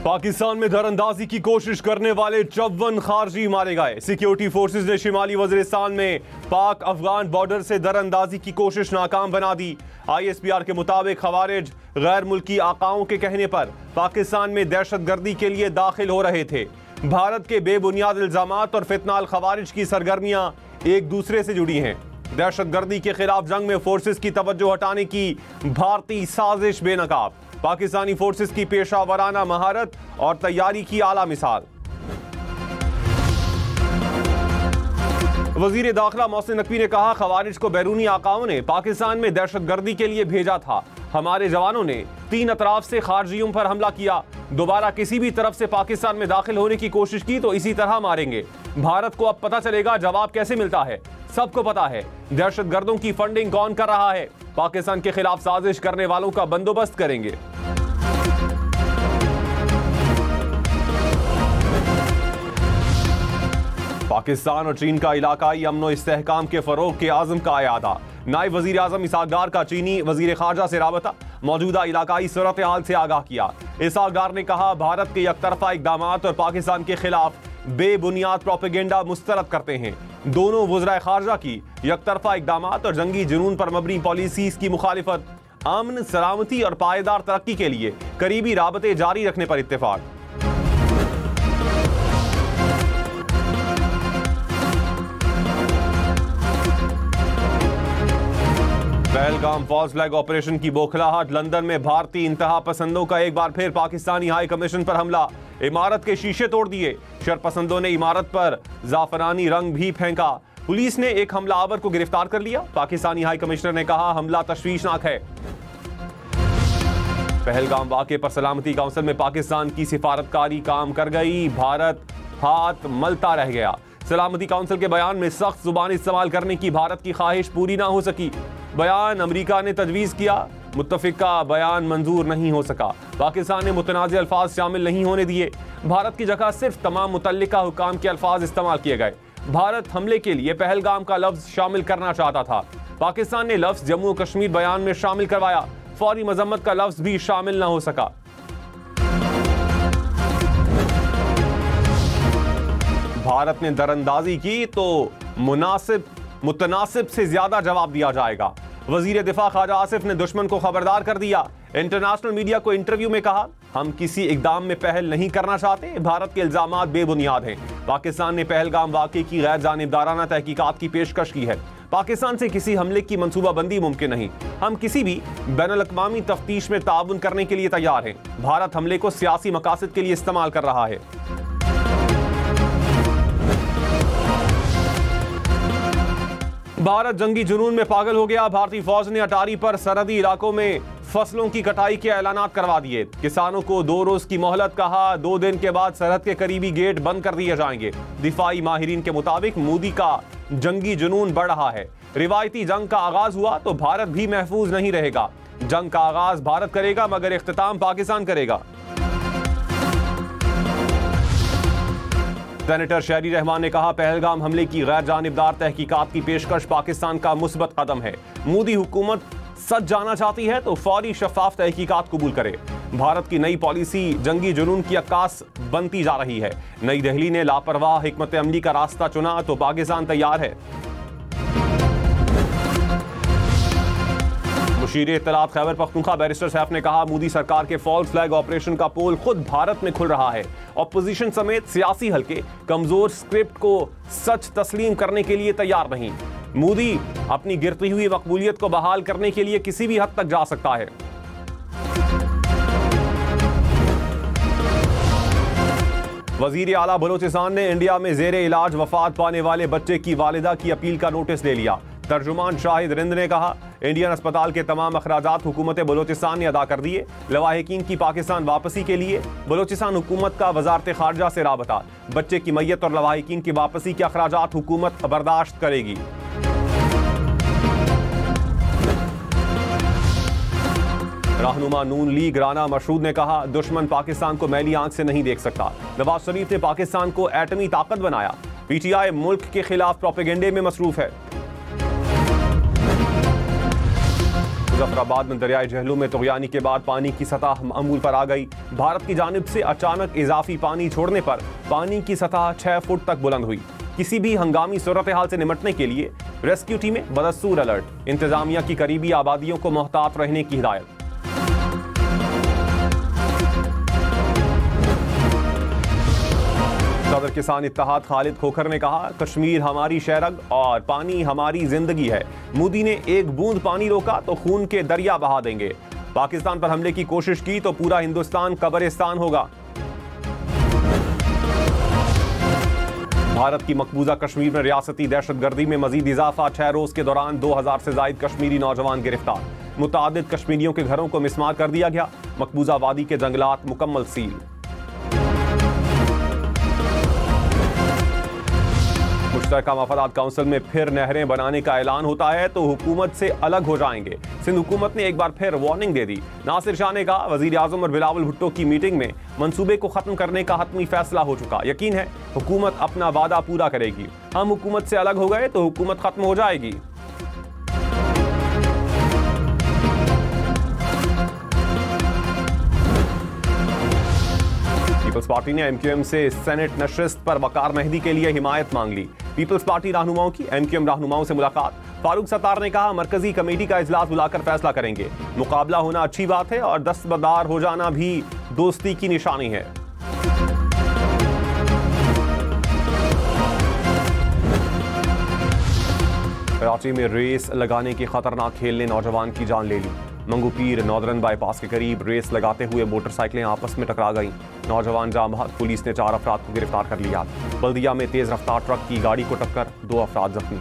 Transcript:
पाकिस्तान में दरअंदाजी की कोशिश करने वाले 54 खारजी मारे गए। सिक्योरिटी फोर्सेस ने शिमाली वजीरिस्तान में पाक अफगान बॉर्डर से दरअंदाजी की कोशिश नाकाम बना दी। ISPR के मुताबिक खवारिज गैर मुल्की आकाओं के कहने पर पाकिस्तान में दहशतगर्दी के लिए दाखिल हो रहे थे। भारत के बेबुनियाद इल्जामात और फितनाल खवारिज की सरगर्मियां एक दूसरे से जुड़ी हैं। दहशतगर्दी के खिलाफ जंग में फोर्सेस की तवज्जो हटाने की भारतीय साजिश बेनकाब। पाकिस्तानी फोर्सेस की पेशा वराना महारत और तैयारी की आला मिसाल। वजीर दाखिला मोहसिन नकवी ने कहा, खवारिज को बैरूनी आकाओं ने पाकिस्तान में दहशतगर्दी के लिए भेजा था। हमारे जवानों ने 3 अतराफ से खारजियों पर हमला किया। दोबारा किसी भी तरफ से पाकिस्तान में दाखिल होने की कोशिश की तो इसी तरह मारेंगे। भारत को अब पता चलेगा जवाब कैसे मिलता है। सबको पता है दहशतगर्दों की फंडिंग कौन कर रहा है। पाकिस्तान के खिलाफ साजिश करने वालों का बंदोबस्त करेंगे। पाकिस्तान और चीन का इलाकाई अमन इस्तेहकाम के फरोग के आज़म का अयादा। नायब वजीर आज़म इसहाक डार का चीनी वजीर खारजा से राबता, मौजूदा इलाकाई सूरत हाल से आगाह किया। इसहाक डार ने कहा, भारत के यकतरफा इक़दामात और पाकिस्तान के खिलाफ बेबुनियाद प्रोपेगेंडा मुस्तरद करते हैं। दोनों वज़राए खारजा की यकतरफा इक़दामात और जंगी जुनून पर मबनी पॉलिसीज़ की मुखालिफत, अमन, सलामती और पायदार तरक्की के लिए करीबी राबते जारी रखने पर इत्तेफाक। पहलगाम फॉल्स फ्लैग ऑपरेशन की बौखलाहट। लंदन में भारतीय इंतहा पसंदों का एक बार फिर पाकिस्तानी हाई कमीशन पर हमला। इमारत के शीशे तोड़ दिए। शरपसंदों ने इमारत पर जाफरानी रंग भी फेंका। पुलिस ने एक हमलावर को गिरफ्तार कर लिया। पाकिस्तानी हाई कमिश्नर ने कहा, हमला तशवीशनाक है। पहलगाम वाक़े पर सलामती काउंसिल में पाकिस्तान की सिफारतकारी काम कर गई। भारत हाथ मलता रह गया। सलामती काउंसिल के बयान में सख्त जुबान इस्तेमाल करने की भारत की ख्वाहिश पूरी ना हो सकी। बयान अमेरिका ने तजवीज़ किया, मुत्तफिका बयान मंजूर नहीं हो सका। पाकिस्तान ने मुतनाज़ अल्फाज शामिल नहीं होने दिए। भारत की जगह सिर्फ तमाम मुतल्लिका हुकाम के अल्फाज इस्तेमाल किए गए। भारत हमले के लिए पहलगाम का लफ्ज़ शामिल करना चाहता था। पाकिस्तान ने लफ्ज़ जम्मू कश्मीर बयान में शामिल करवाया। फौरी मजम्मत का लफ्ज़ भी शामिल न हो सका। भारत ने दरअंदाजी की तो मुतनासिब से ज्यादा जवाब दिया जाएगा। वजीर दिफा ख्वाजा आसिफ ने दुश्मन को खबरदार कर दिया। इंटरनेशनल मीडिया को इंटरव्यू में कहा, हम किसी इकदाम में पहल नहीं करना चाहते। भारत के इल्जामात बेबुनियाद हैं। पाकिस्तान ने पहलगाम वाक़े की गैर जानिबदाराना तहकीकात की पेशकश की है। पाकिस्तान से किसी हमले की मंसूबाबंदी मुमकिन नहीं। हम किसी भी बैनुल-अक़वामी तफ्तीश में ताउन करने के लिए तैयार हैं। भारत हमले को सियासी मकासद के लिए इस्तेमाल कर रहा है। भारत जंगी जुनून में पागल हो गया। भारतीय फौज ने अटारी पर सरहदी इलाकों में फसलों की कटाई के ऐलानात करवा दिए। किसानों को 2 रोज की मोहलत कहा। 2 दिन के बाद सरहद के करीबी गेट बंद कर दिए जाएंगे। दिफाई माहिरीन के मुताबिक मोदी का जंगी जुनून बढ़ रहा है। रिवायती जंग का आगाज हुआ तो भारत भी महफूज नहीं रहेगा। जंग का आगाज भारत करेगा मगर इख्तिताम पाकिस्तान करेगा। सेनेटर शहरी रहमान ने कहा, पहलगाम हमले की गैर जानिबदार तहकीकात की पेशकश पाकिस्तान का मुस्बत कदम है। मोदी हुकूमत सच जानना चाहती है तो फौरी शफाफ तहकीकात कबूल करे। भारत की नई पॉलिसी जंगी जुनून की अक्कास बनती जा रही है। नई दिल्ली ने लापरवाह हिकमत अमली का रास्ता चुना तो पाकिस्तान तैयार है। मुशीर इत्तलात खैबर पख्तूनख्वा बैरिस्टर सैफ ने कहा, मोदी सरकार के फॉल्स फ्लैग ऑपरेशन का पोल खुद भारत में खुल रहा है। ऑपोजिशन समेत सियासी हल्के कमजोर स्क्रिप्ट को सच तस्लीम करने के लिए तैयार नहीं। मोदी अपनी गिरती हुई मकबूलियत को बहाल करने के लिए किसी भी हद तक जा सकता है। वजीर आला बलोचिस्तान ने इंडिया में जेरे इलाज वफात पाने वाले बच्चे की वालिदा की अपील का नोटिस ले लिया। तर्जुमान शाहिद रिंद ने कहा, इंडियन अस्पताल के तमाम अखराजात हुकूमत बलोचिस्तान ने अदा कर दिए। लवाहिकीन की पाकिस्तान वापसी के लिए बलोचिस्तान हुकूमत का वजारत खारजा से राबता। बच्चे की मैयत और लवाहिकीन की वापसी के अखराजात हुकूमत बर्दाश्त करेगी। रहनुमा नून लीग राना मशहूद ने कहा, दुश्मन पाकिस्तान को मैली आंख से नहीं देख सकता। नवाज शरीफ ने पाकिस्तान को एटमी ताकत बनाया। पीटीआई मुल्क के खिलाफ प्रोपेगेंडे में मसरूफ है। मुजफ्फराबाद में दरियाए झेलम में तुगयानी के बाद पानी की सतह मामूल पर आ गई। भारत की जानिब से अचानक इजाफी पानी छोड़ने पर पानी की सतह 6 फुट तक बुलंद हुई। किसी भी हंगामी सूरत हाल से निपटने के लिए रेस्क्यू टीमें बदस्तूर अलर्ट। इंतजामिया की करीबी आबादियों को मोहतात रहने की हिदायत। सदर किसान इत्तेहाद खालिद खोखर ने कहा, कश्मीर हमारी शहरग और पानी हमारी जिंदगी है। मोदी ने एक बूंद पानी रोका तो खून के दरिया बहा देंगे। पाकिस्तान पर हमले की कोशिश की तो पूरा हिंदुस्तान कब्रिस्तान होगा। भारत की मकबूजा कश्मीर में रियासती दहशतगर्दी में मजीद इजाफा। 6 रोज के दौरान 2000 से जायद कश्मीरी नौजवान गिरफ्तार। मुतादिद कश्मीरियों के घरों को मिसमार कर दिया गया। मकबूजा वादी के जंगलात मुकम्मल सील। मुश्तरका मफादात काउंसिल में फिर नहरें बनाने का ऐलान होता है तो हुकूमत से अलग हो जाएंगे। सिंध हुकूमत ने एक बार फिर वार्निंग दे दी। नासिर शाह ने कहा, वजीर आजम और बिलावल भुट्टो की मीटिंग में मंसूबे को खत्म करने का हतमी फैसला हो चुका। यकीन है हुकूमत अपना वादा पूरा करेगी। हम हुकूमत से अलग हो गए तो हुकूमत खत्म हो जाएगी। पीपल्स पार्टी ने एमक्यूएम से सेनेट नशस्त पर वकार मेहदी के लिए हिमायत मांग ली। पीपल्स पार्टी रहनुमाओं की एमक्यूएम रहनुमाओं से मुलाकात। फारूक सत्तार ने कहा, मरकजी कमेटी का इजलास बुलाकर फैसला करेंगे। मुकाबला होना अच्छी बात है और दस्तबरदार हो जाना भी दोस्ती की निशानी है। कराची में रेस लगाने के खतरनाक खेल ने नौजवान की जान ले ली। मंगूपीर नॉर्दर्न बाईपास के करीब रेस लगाते हुए मोटरसाइकिलें आपस में टकरा गईं। नौजवान जाम बहक। पुलिस ने 4 अफराद को गिरफ्तार कर लिया। बल्दिया में तेज रफ्तार ट्रक की गाड़ी को टक्कर, 2 अफराद जख्मी।